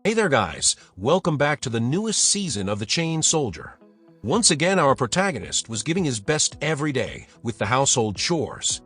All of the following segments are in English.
Hey there guys, welcome back to the newest season of The Chain Soldier. Once again our protagonist was giving his best every day with the household chores.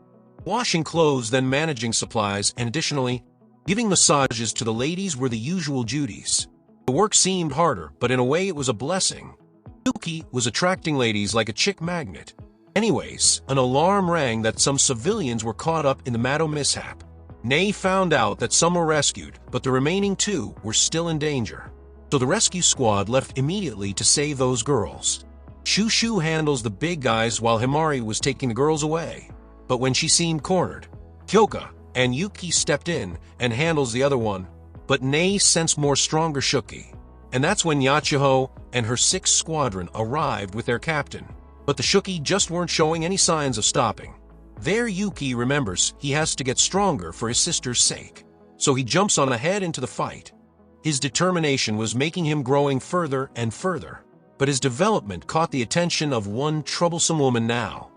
Washing clothes, then managing supplies, and additionally, giving massages to the ladies were the usual duties. The work seemed harder, but in a way it was a blessing. Yuuki was attracting ladies like a chick magnet. Anyways, an alarm rang that some civilians were caught up in the Mado mishap. Nei found out that some were rescued, but the remaining two were still in danger. So the rescue squad left immediately to save those girls. Shushu handles the big guys while Himari was taking the girls away. But when she seemed cornered, Kyouka and Yuuki stepped in and handles the other one. But Nei sensed more stronger Shuki. And that's when Yachiho and her 6th squadron arrived with their captain. But the Shuki just weren't showing any signs of stopping. There Yuuki remembers he has to get stronger for his sister's sake. So he jumps on ahead into the fight. His determination was making him growing further and further. But his development caught the attention of one troublesome woman now.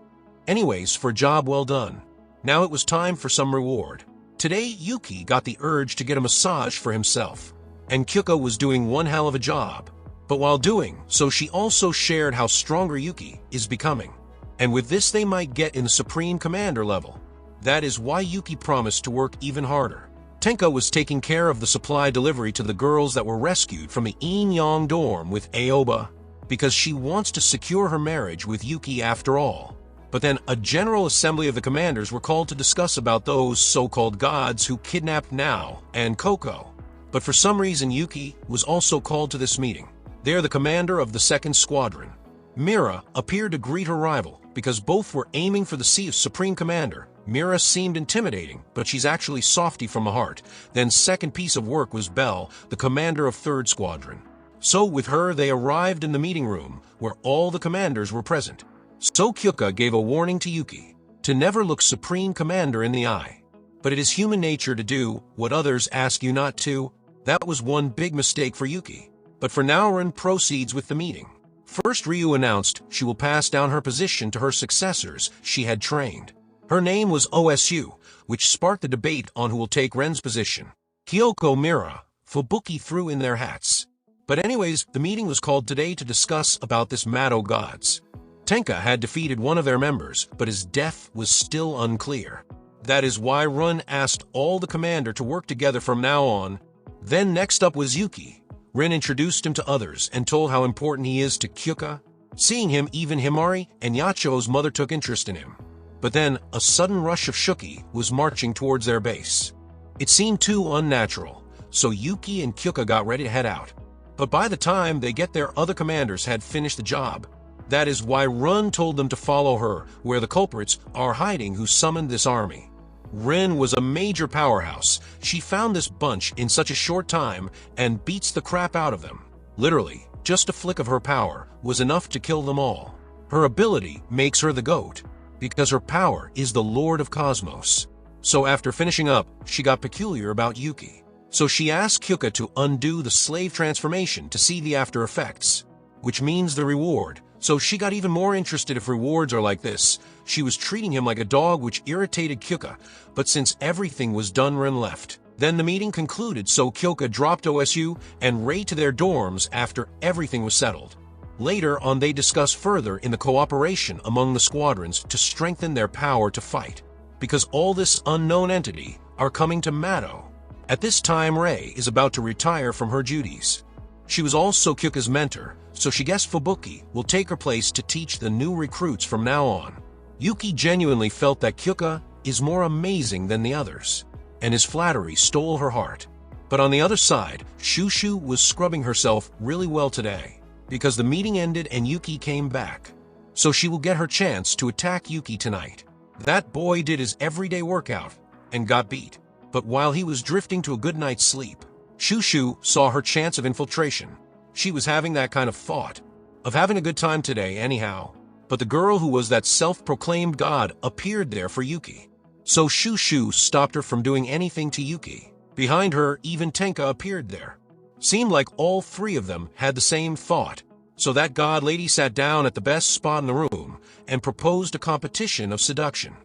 Anyways, for a job well done. Now it was time for some reward. Today Yuuki got the urge to get a massage for himself. And Kyouka was doing one hell of a job. But while doing so, she also shared how stronger Yuuki is becoming. And with this they might get in the Supreme Commander level. That is why Yuuki promised to work even harder. Tenka was taking care of the supply delivery to the girls that were rescued from the Yin-Yang dorm with Aoba, because she wants to secure her marriage with Yuuki after all. But then a general assembly of the commanders were called to discuss about those so-called gods who kidnapped Nao and Coco. But for some reason Yuuki was also called to this meeting. There the commander of the 2nd squadron, Mira, appeared to greet her rival because both were aiming for the seat of Supreme Commander. Mira seemed intimidating, but she's actually softy from the heart. Then second piece of work was Belle, the commander of 3rd squadron. So with her they arrived in the meeting room where all the commanders were present. So Kyouka gave a warning to Yuuki to never look Supreme Commander in the eye. But it is human nature to do what others ask you not to. That was one big mistake for Yuuki. But for now Ren proceeds with the meeting. First Ryu announced she will pass down her position to her successors she had trained. Her name was OSU, which sparked the debate on who will take Ren's position. Kyoko, Mira, Fubuki threw in their hats. But anyways, the meeting was called today to discuss about this Mado gods. Tenka had defeated one of their members, but his death was still unclear. That is why Run asked all the commander to work together from now on. Then next up was Yuuki. Rin introduced him to others and told how important he is to Kyouka. Seeing him, even Himari and Yacho's mother took interest in him. But then, a sudden rush of Shuki was marching towards their base. It seemed too unnatural, so Yuuki and Kyouka got ready to head out. But by the time they get there, other commanders had finished the job. That is why Run told them to follow her, where the culprits are hiding who summoned this army. Rin was a major powerhouse. She found this bunch in such a short time and beats the crap out of them. Literally, just a flick of her power was enough to kill them all. Her ability makes her the GOAT, because her power is the Lord of Cosmos. So after finishing up, she got peculiar about Yuuki. So she asked Kyouka to undo the slave transformation to see the after effects, which means the reward. So she got even more interested if rewards are like this. She was treating him like a dog, which irritated Kyouka, but since everything was done, Ren left. Then the meeting concluded, so Kyouka dropped OSU and Rei to their dorms after everything was settled. Later on they discuss further in the cooperation among the squadrons to strengthen their power to fight, because all this unknown entity are coming to Mado. At this time Rei is about to retire from her duties. She was also Kyouka's mentor, so she guessed Fubuki will take her place to teach the new recruits from now on. Yuuki genuinely felt that Kyouka is more amazing than the others, and his flattery stole her heart. But on the other side, Shushu was scrubbing herself really well today, because the meeting ended and Yuuki came back. So she will get her chance to attack Yuuki tonight. That boy did his everyday workout and got beat. But while he was drifting to a good night's sleep, Shushu saw her chance of infiltration. She was having that kind of thought, of having a good time today anyhow. But the girl who was that self-proclaimed god appeared there for Yuuki. So Shushu stopped her from doing anything to Yuuki. Behind her, even Tenka appeared there. Seemed like all three of them had the same thought. So that god lady sat down at the best spot in the room and proposed a competition of seduction.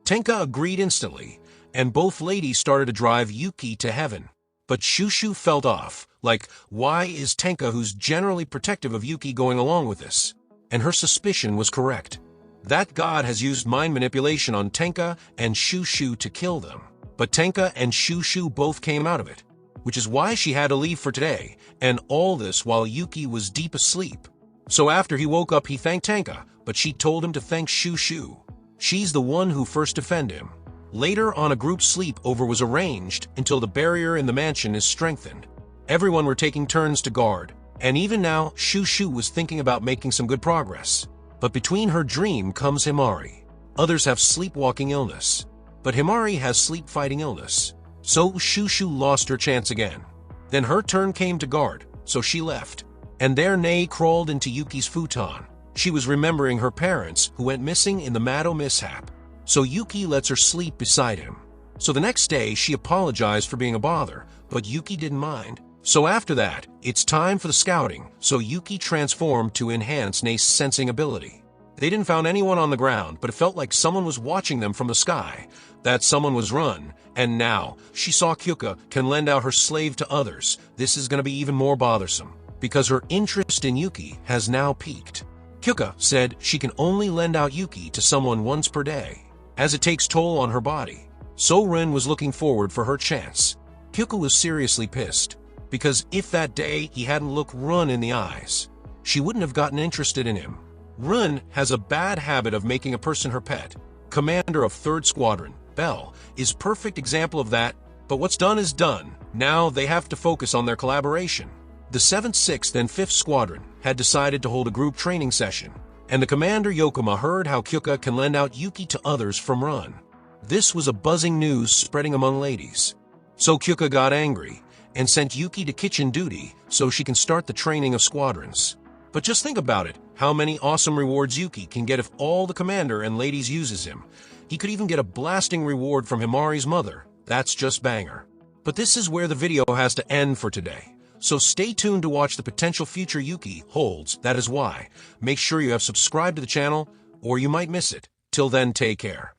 Tenka agreed instantly, and both ladies started to drive Yuuki to heaven. But Shushu felt off, like, why is Tenka, who's generally protective of Yuuki, going along with this? And her suspicion was correct. That god has used mind manipulation on Tenka and Shushu to kill them. But Tenka and Shushu both came out of it, which is why she had to leave for today, and all this while Yuuki was deep asleep. So after he woke up, he thanked Tenka, but she told him to thank Shushu. She's the one who first defended him. Later on, a group sleepover was arranged until the barrier in the mansion is strengthened. Everyone were taking turns to guard, and even now, Shushu was thinking about making some good progress. But between her dream comes Himari. Others have sleepwalking illness, but Himari has sleep-fighting illness. So Shushu lost her chance again. Then her turn came to guard, so she left. And there Nei crawled into Yuki's futon. She was remembering her parents who went missing in the Mado mishap. So Yuuki lets her sleep beside him. So the next day, she apologized for being a bother, but Yuuki didn't mind. So after that, it's time for the scouting, so Yuuki transformed to enhance Nei's sensing ability. They didn't find anyone on the ground, but it felt like someone was watching them from the sky. That someone was Run, and now she saw Kyouka can lend out her slave to others. This is going to be even more bothersome, because her interest in Yuuki has now peaked. Kyouka said she can only lend out Yuuki to someone once per day, as it takes toll on her body. So Ren was looking forward for her chance. Kyouka was seriously pissed, because if that day he hadn't looked Run in the eyes, she wouldn't have gotten interested in him. Run has a bad habit of making a person her pet. Commander of 3rd Squadron, Bell, is perfect example of that, but what's done is done. Now they have to focus on their collaboration. The 7th, 6th, and 5th Squadron had decided to hold a group training session, and the commander Yokoma heard how Kyouka can lend out Yuuki to others from Run. This was a buzzing news spreading among ladies. So Kyouka got angry and sent Yuuki to kitchen duty so she can start the training of squadrons. But just think about it, how many awesome rewards Yuuki can get if all the commander and ladies uses him. He could even get a blasting reward from Himari's mother. That's just banger. But this is where the video has to end for today. So stay tuned to watch the potential future Yuuki holds. That is why. Make sure you have subscribed to the channel, or you might miss it. Till then, take care.